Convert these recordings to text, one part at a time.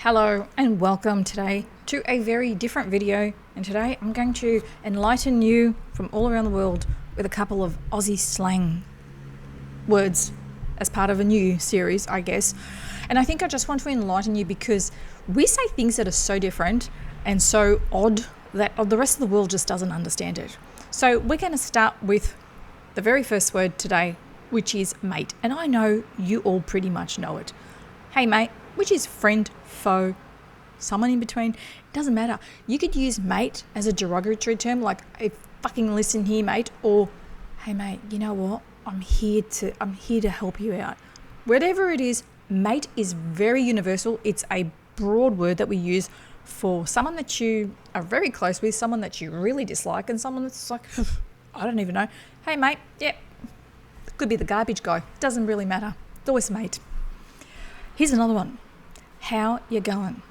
Hello and welcome today to a very different video, and today I'm going to enlighten you from all around the world with a couple of Aussie slang words as part of a new series, I guess. And I think I just want to enlighten you because we say things that are so different and so odd that the rest of the world just doesn't understand it. So we're going to start with the very first word today, which is mate. And I know you all pretty much know it. Hey mate, which is friend, foe, someone in between. It doesn't matter. You could use mate as a derogatory term, like, hey, fucking listen here, mate, or hey mate, you know what? I'm here to help you out. Whatever it is, mate is very universal. It's a broad word that we use for someone that you are very close with, someone that you really dislike, and someone that's like, I don't even know. Hey mate, yeah, could be the garbage guy. Doesn't really matter. It's always mate. Here's another one. How you going?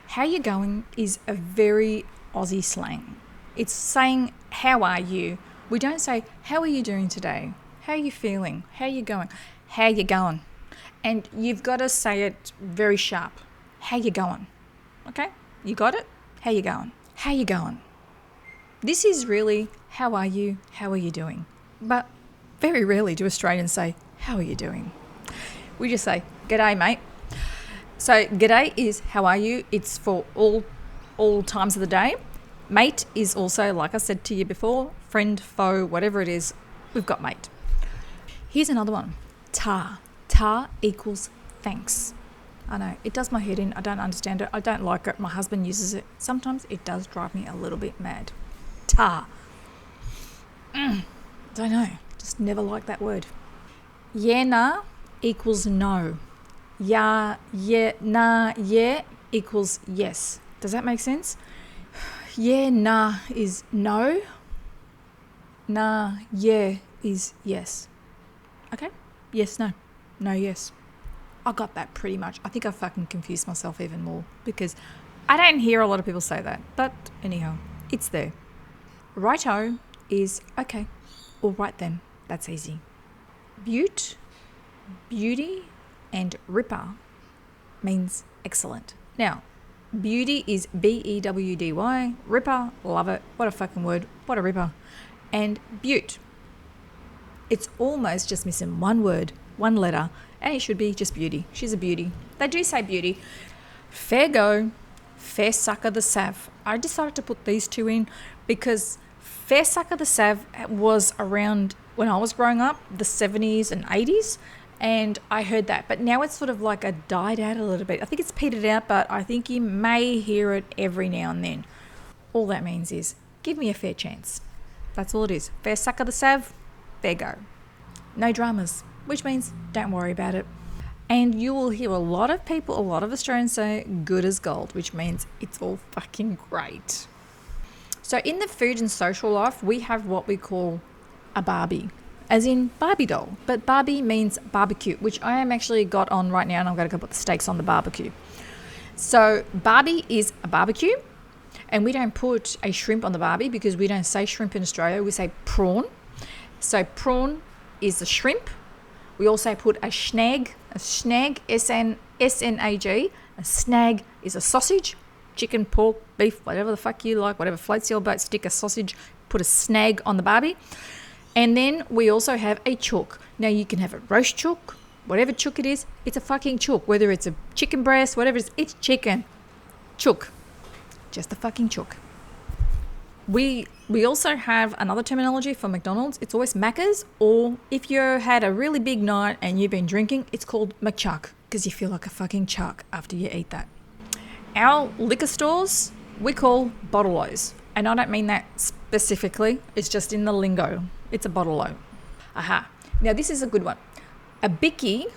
How you going is a very Aussie slang. It's saying, how are you? We don't say, how are you doing today? How are you feeling? How are you going? How you going? And you've got to say it very sharp. How you going? Okay? You got it? How you going? How you going? This is really, how are you? How are you doing? But very rarely do Australians say, how are you doing? We just say, g'day, mate. So g'day is how are you? It's for all times of the day. Mate is also, like I said to you before, friend, foe, whatever it is, we've got mate. Here's another one. Ta. Ta equals thanks. I know, it does my head in. I don't understand it. I don't like it. My husband uses it. Sometimes it does drive me a little bit mad. Ta. Don't know. Just never like that word. Yeah, nah equals no. Yeah, nah, yeah equals yes. Does that make sense? Yeah, nah is no. Nah, yeah is yes. Okay? Yes, no. No, yes. I got that pretty much. I think I fucking confused myself even more because I don't hear a lot of people say that. But anyhow, it's there. Righto is okay. All right then. That's easy. Beaut, beauty, and ripper means excellent. Now, beauty is B-E-W-D-Y. Ripper, love it. What a fucking word. What a ripper. And beaut. It's almost just missing one word, one letter, and it should be just beauty. She's a beauty. They do say beauty. Fair go, fair sucker the sav. I decided to put these two in because fair sucker the sav was around when I was growing up, the 70s and 80s, and I heard that. But now it's sort of like a died out a little bit. I think it's petered out, but I think you may hear it every now and then. All that means is, give me a fair chance. That's all it is. Fair sucker the sav, fair go. No dramas, which means don't worry about it. And you will hear a lot of people, a lot of Australians say good as gold, which means it's all fucking great. So in the food and social life, we have what we call a Barbie, as in Barbie doll. But Barbie means barbecue, which I am actually got on right now, and I'm going to go put the steaks on the barbecue. So Barbie is a barbecue, and we don't put a shrimp on the Barbie because we don't say shrimp in Australia. We say prawn. So prawn is a shrimp. We also put a snag, S-N-A-G. A snag is a sausage, chicken, pork, beef, whatever the fuck you like, whatever floats your boat, stick a sausage, put a snag on the Barbie. And then we also have a chook. Now you can have a roast chook, whatever chook it is, it's a fucking chook. Whether it's a chicken breast, whatever it is, it's chicken. Chook. Just a fucking chook. We also have another terminology for McDonald's. It's always Macca's, or if you had a really big night and you've been drinking, it's called McChuck because you feel like a fucking chuck after you eat that. Our liquor stores, we call bottle-os. And I don't mean that specifically. It's just in the lingo. It's a bottle-o. Aha. Now this is a good one. A bicky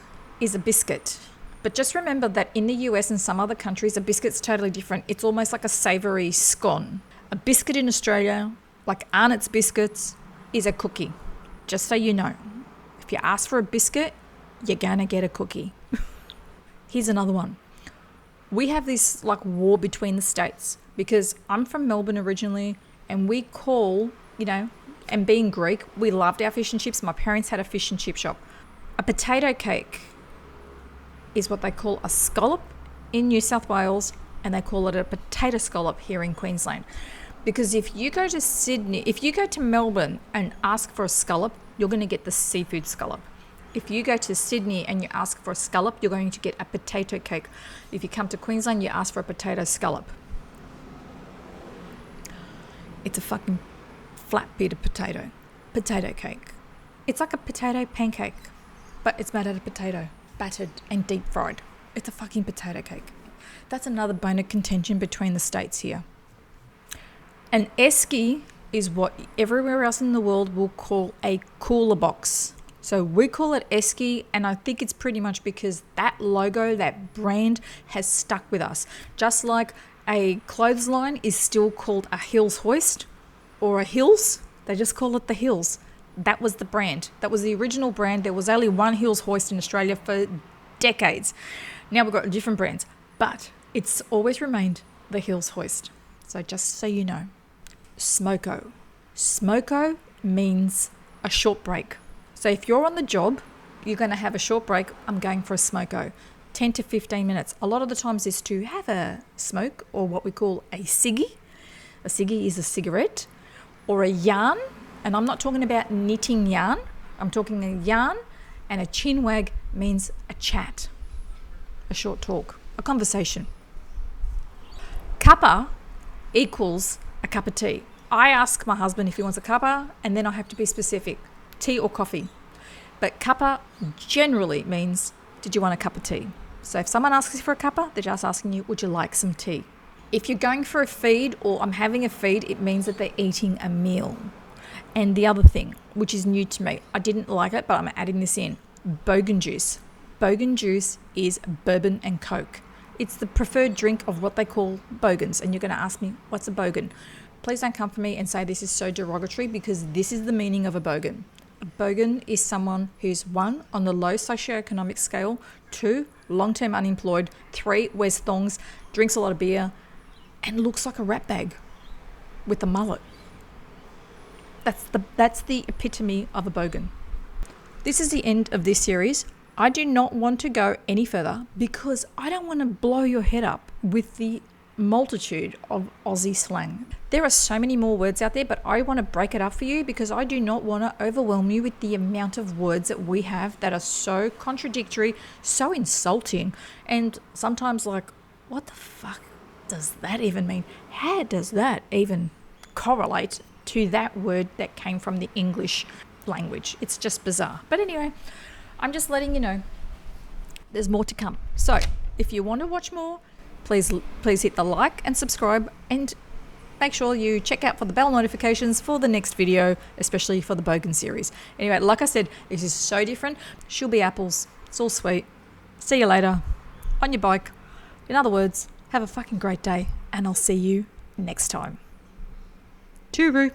is a biscuit. But just remember that in the US and some other countries, a biscuit's totally different. It's almost like a savoury scone. A biscuit in Australia, like Arnott's biscuits, is a cookie. Just so you know. If you ask for a biscuit, you're going to get a cookie. Here's another one. We have this like war between the states because I'm from Melbourne originally, and we call, and being Greek, we loved our fish and chips. My parents had a fish and chip shop. A potato cake is what they call a scallop in New South Wales, and they call it a potato scallop here in Queensland. Because if you go to Melbourne and ask for a scallop, you're going to get the seafood scallop. If you go to Sydney and you ask for a scallop, you're going to get a potato cake. If you come to Queensland, you ask for a potato scallop. It's a fucking flat bit of potato cake. It's like a potato pancake, but it's made out of potato, battered and deep fried. It's a fucking potato cake. That's another bone of contention between the states here. An esky is what everywhere else in the world will call a cooler box. So we call it esky, and I think it's pretty much because that logo, that brand has stuck with us. Just like a clothesline is still called a Hills hoist or a Hills, they just call it the Hills. That was the brand. That was the original brand. There was only one Hills hoist in Australia for decades. Now we've got different brands, but it's always remained the Hills hoist. So just so you know. Smoko. Smoko means a short break. So if you're on the job, you're going to have a short break. I'm going for a smoko. 10 to 15 minutes. A lot of the times is to have a smoke, or what we call a ciggy. A ciggy is a cigarette, or a yarn. And I'm not talking about knitting yarn. I'm talking a yarn, and a chin wag means a chat, a short talk, a conversation. Cuppa equals a cup of tea. I ask my husband if he wants a cuppa, and then I have to be specific, tea or coffee. But cuppa generally means, did you want a cup of tea? So if someone asks you for a cuppa, they're just asking you, would you like some tea? If you're going for a feed or I'm having a feed, it means that they're eating a meal. And the other thing, which is new to me, I didn't like it, but I'm adding this in, bogan juice. Bogan juice is bourbon and Coke. It's the preferred drink of what they call bogans. And you're going to ask me, what's a bogan? Please don't come for me and say this is so derogatory, because this is the meaning of a bogan. A bogan is someone who's 1, on the low socioeconomic scale, 2, long-term unemployed, 3, wears thongs, drinks a lot of beer, and looks like a rat bag with a mullet. That's the epitome of a bogan. This is the end of this series. I do not want to go any further because I don't want to blow your head up with the multitude of Aussie slang. There are so many more words out there, but I want to break it up for you because I do not want to overwhelm you with the amount of words that we have that are so contradictory, so insulting, and sometimes like, what the fuck does that even mean? How does that even correlate to that word that came from the English language? It's just bizarre. But anyway, I'm just letting you know there's more to come. So if you want to watch more, please hit the like and subscribe, and make sure you check out for the bell notifications for the next video, especially for the bogan series. Anyway, like I said, this is so different. She'll be apples. It's all sweet. See you later on your bike. In other words, have a fucking great day, and I'll see you next time. Tooroo.